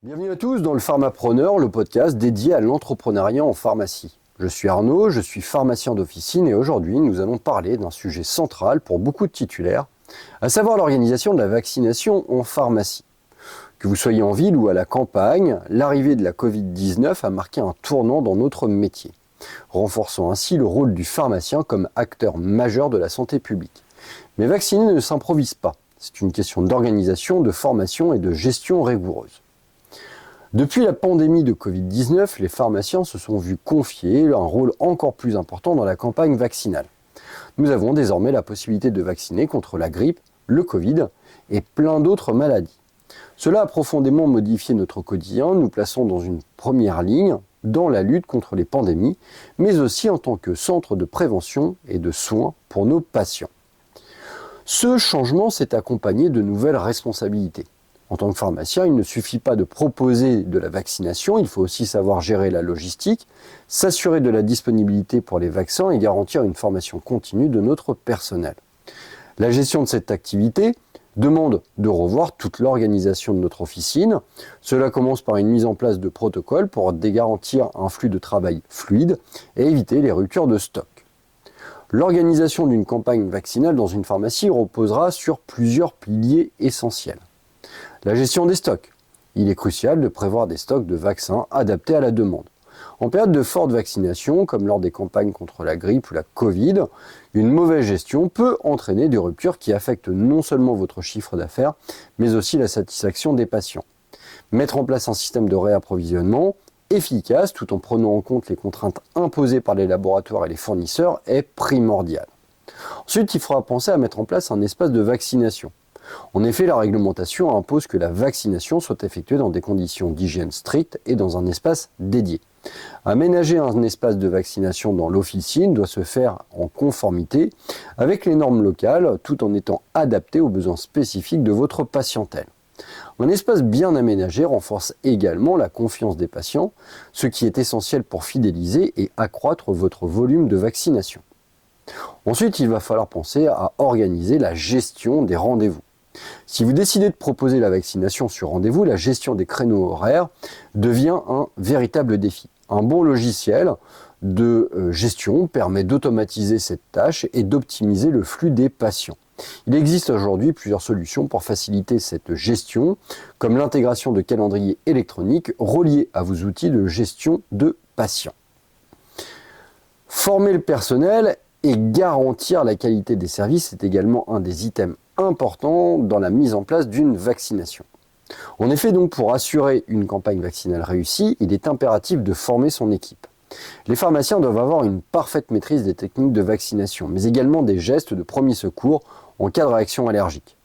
Bienvenue à tous dans le Pharmapreneur, le podcast dédié à l'entrepreneuriat en pharmacie. Je suis Arnaud, je suis pharmacien d'officine et aujourd'hui nous allons parler d'un sujet central pour beaucoup de titulaires, à savoir l'organisation de la vaccination en pharmacie. Que vous soyez en ville ou à la campagne, l'arrivée de la Covid-19 a marqué un tournant dans notre métier, renforçant ainsi le rôle du pharmacien comme acteur majeur de la santé publique. Mais vacciner ne s'improvise pas, c'est une question d'organisation, de formation et de gestion rigoureuse. Depuis la pandémie de Covid-19, les pharmaciens se sont vus confier un rôle encore plus important dans la campagne vaccinale. Nous avons désormais la possibilité de vacciner contre la grippe, le Covid et plein d'autres maladies. Cela a profondément modifié notre quotidien, nous plaçons dans une première ligne dans la lutte contre les pandémies, mais aussi en tant que centre de prévention et de soins pour nos patients. Ce changement s'est accompagné de nouvelles responsabilités. En tant que pharmacien, il ne suffit pas de proposer de la vaccination, il faut aussi savoir gérer la logistique, s'assurer de la disponibilité pour les vaccins et garantir une formation continue de notre personnel. La gestion de cette activité demande de revoir toute l'organisation de notre officine. Cela commence par une mise en place de protocoles pour garantir un flux de travail fluide et éviter les ruptures de stock. L'organisation d'une campagne vaccinale dans une pharmacie reposera sur plusieurs piliers essentiels. La gestion des stocks. Il est crucial de prévoir des stocks de vaccins adaptés à la demande. En période de forte vaccination, comme lors des campagnes contre la grippe ou la Covid, une mauvaise gestion peut entraîner des ruptures qui affectent non seulement votre chiffre d'affaires, mais aussi la satisfaction des patients. Mettre en place un système de réapprovisionnement efficace tout en prenant en compte les contraintes imposées par les laboratoires et les fournisseurs est primordial. Ensuite, il faudra penser à mettre en place un espace de vaccination. En effet, la réglementation impose que la vaccination soit effectuée dans des conditions d'hygiène strictes et dans un espace dédié. Aménager un espace de vaccination dans l'officine doit se faire en conformité avec les normes locales tout en étant adapté aux besoins spécifiques de votre patientèle. Un espace bien aménagé renforce également la confiance des patients, ce qui est essentiel pour fidéliser et accroître votre volume de vaccination. Ensuite, il va falloir penser à organiser la gestion des rendez-vous. Si vous décidez de proposer la vaccination sur rendez-vous, la gestion des créneaux horaires devient un véritable défi. Un bon logiciel de gestion permet d'automatiser cette tâche et d'optimiser le flux des patients. Il existe aujourd'hui plusieurs solutions pour faciliter cette gestion, comme l'intégration de calendriers électroniques reliés à vos outils de gestion de patients. Former le personnel et garantir la qualité des services est également un des items importants dans la mise en place d'une vaccination. En effet, donc, pour assurer une campagne vaccinale réussie, il est impératif de former son équipe. Les pharmaciens doivent avoir une parfaite maîtrise des techniques de vaccination, mais également des gestes de premier secours en cas de réaction allergique.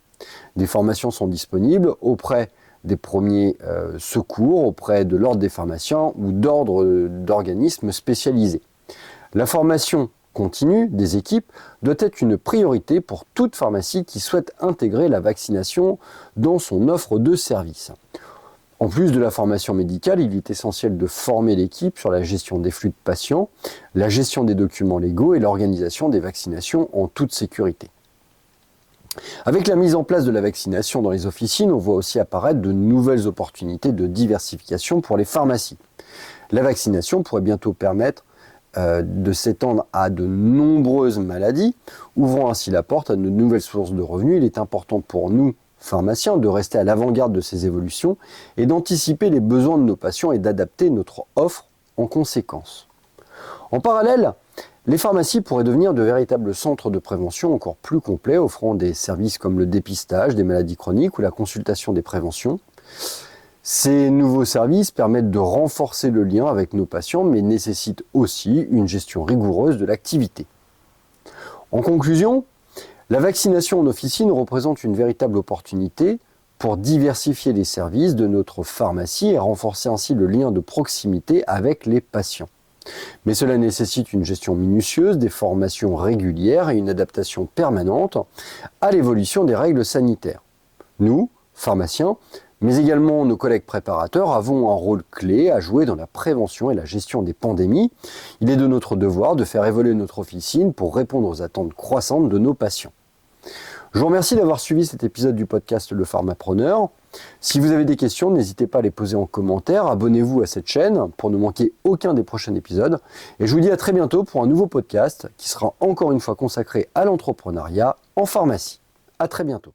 Des formations sont disponibles auprès des premiers secours, auprès de l'ordre des pharmaciens ou d'organismes spécialisés. La formation continue des équipes doit être une priorité pour toute pharmacie qui souhaite intégrer la vaccination dans son offre de services. En plus de la formation médicale, il est essentiel de former l'équipe sur la gestion des flux de patients, la gestion des documents légaux et l'organisation des vaccinations en toute sécurité. Avec la mise en place de la vaccination dans les officines, on voit aussi apparaître de nouvelles opportunités de diversification pour les pharmacies. La vaccination pourrait bientôt permettre de s'étendre à de nombreuses maladies, ouvrant ainsi la porte à de nouvelles sources de revenus. Il est important pour nous, pharmaciens, de rester à l'avant-garde de ces évolutions et d'anticiper les besoins de nos patients et d'adapter notre offre en conséquence. En parallèle, les pharmacies pourraient devenir de véritables centres de prévention encore plus complets, offrant des services comme le dépistage des maladies chroniques ou la consultation des préventions. Ces nouveaux services permettent de renforcer le lien avec nos patients, mais nécessitent aussi une gestion rigoureuse de l'activité. En conclusion, la vaccination en officine représente une véritable opportunité pour diversifier les services de notre pharmacie et renforcer ainsi le lien de proximité avec les patients. Mais cela nécessite une gestion minutieuse, des formations régulières et une adaptation permanente à l'évolution des règles sanitaires. Nous, pharmaciens, mais également nos collègues préparateurs, avons un rôle clé à jouer dans la prévention et la gestion des pandémies. Il est de notre devoir de faire évoluer notre officine pour répondre aux attentes croissantes de nos patients. Je vous remercie d'avoir suivi cet épisode du podcast Le Pharmapreneur. Si vous avez des questions, n'hésitez pas à les poser en commentaire, abonnez-vous à cette chaîne pour ne manquer aucun des prochains épisodes. Et je vous dis à très bientôt pour un nouveau podcast qui sera encore une fois consacré à l'entrepreneuriat en pharmacie. À très bientôt.